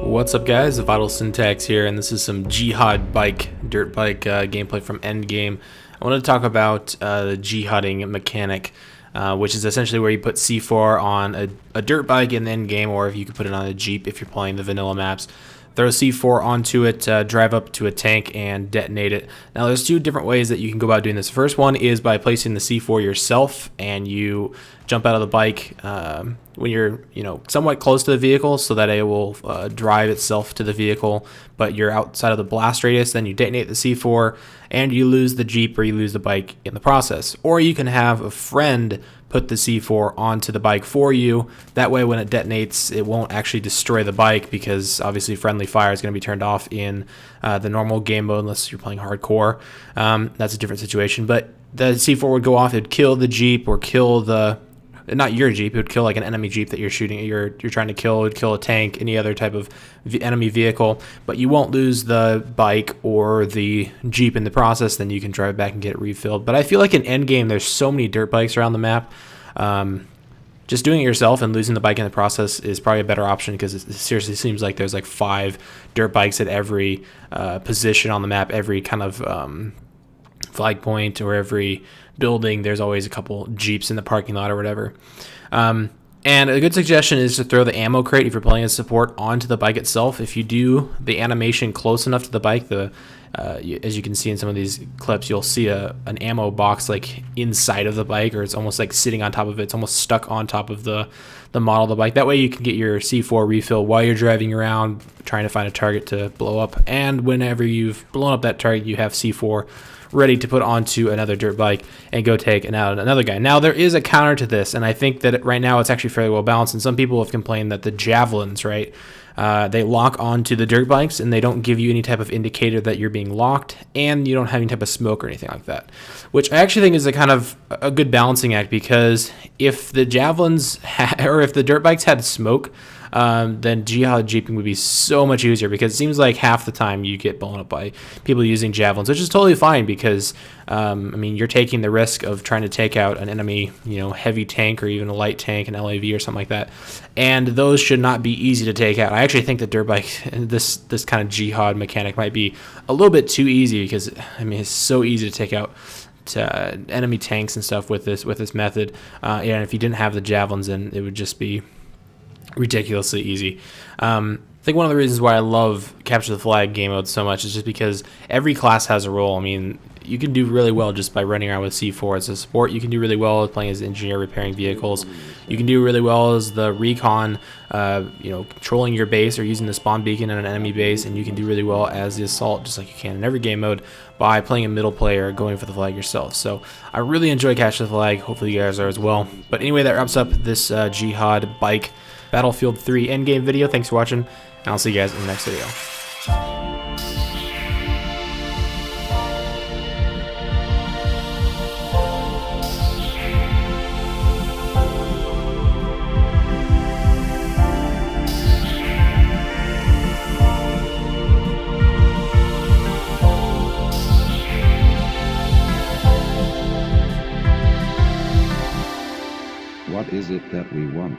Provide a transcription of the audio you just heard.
What's up, guys? Vital Syntax here, and this is some Jihad dirt bike gameplay from Endgame. I wanted to talk about the jihading mechanic, which is essentially where you put C4 on a dirt bike in the Endgame, or if you could put it on a Jeep if you're playing the vanilla maps. Throw C4 onto it, drive up to a tank, and detonate it. Now, there's two different ways that you can go about doing this. The first one is by placing the C4 yourself, and you jump out of the bike when you're, somewhat close to the vehicle, so that it will drive itself to the vehicle. But you're outside of the blast radius, then you detonate the C4, and you lose the Jeep or you lose the bike in the process. Or you can have a friend put the C4 onto the bike for you. That way, when it detonates, it won't actually destroy the bike, because obviously friendly fire is going to be turned off in the normal game mode unless you're playing hardcore. That's a different situation. But the C4 would go off, it'd kill the Jeep or kill not your Jeep, it would kill like an enemy Jeep that you're shooting, you're trying to kill. It would kill a tank, any other type of enemy vehicle, but you won't lose the bike or the Jeep in the process. Then you can drive back and get it refilled. But I feel like in Endgame, there's so many dirt bikes around the map. Just doing it yourself and losing the bike in the process is probably a better option, because it seriously seems like there's like 5 dirt bikes at every position on the map, every kind of flag point or every building. There's always a couple Jeeps in the parking lot or whatever. And a good suggestion is to throw the ammo crate, if you're playing as support, onto the bike itself. If you do the animation close enough to the bike, as you can see in some of these clips, you'll see an ammo box like inside of the bike, or it's almost like sitting on top of it. It's almost stuck on top of the model of the bike. That way you can get your C4 refill while you're driving around trying to find a target to blow up. And whenever you've blown up that target, you have C4 ready to put onto another dirt bike and go take out another guy. Now, there is a counter to this, and I think that right now it's actually fairly well balanced. And some people have complained that the javelins, right, they lock onto the dirt bikes, and they don't give you any type of indicator that you're being locked, and you don't have any type of smoke or anything like that, which I actually think is a kind of a good balancing act, because if the javelins or if the dirt bikes had smoke, then Jihad jeeping would be so much easier, because it seems like half the time you get blown up by people using javelins, which is totally fine, because you're taking the risk of trying to take out an enemy, heavy tank or even a light tank, an LAV or something like that, and those should not be easy to take out. I actually think that dirt bike, this kind of Jihad mechanic, might be a little bit too easy, because it's so easy to take out enemy tanks and stuff with this method. And if you didn't have the javelins, then it would just be ridiculously easy. I think one of the reasons why I love Capture the Flag game mode so much is just because every class has a role. You can do really well just by running around with C4 as a support. You can do really well with playing as engineer repairing vehicles. You can do really well as the recon, controlling your base or using the spawn beacon in an enemy base, and you can do really well as the assault, just like you can in every game mode, by playing a middle player, going for the flag yourself. So I really enjoy Capture the Flag. Hopefully you guys are as well. But anyway, that wraps up this Jihad bike Battlefield 3 endgame video. Thanks for watching, and I'll see you guys in the next video. What is it that we want?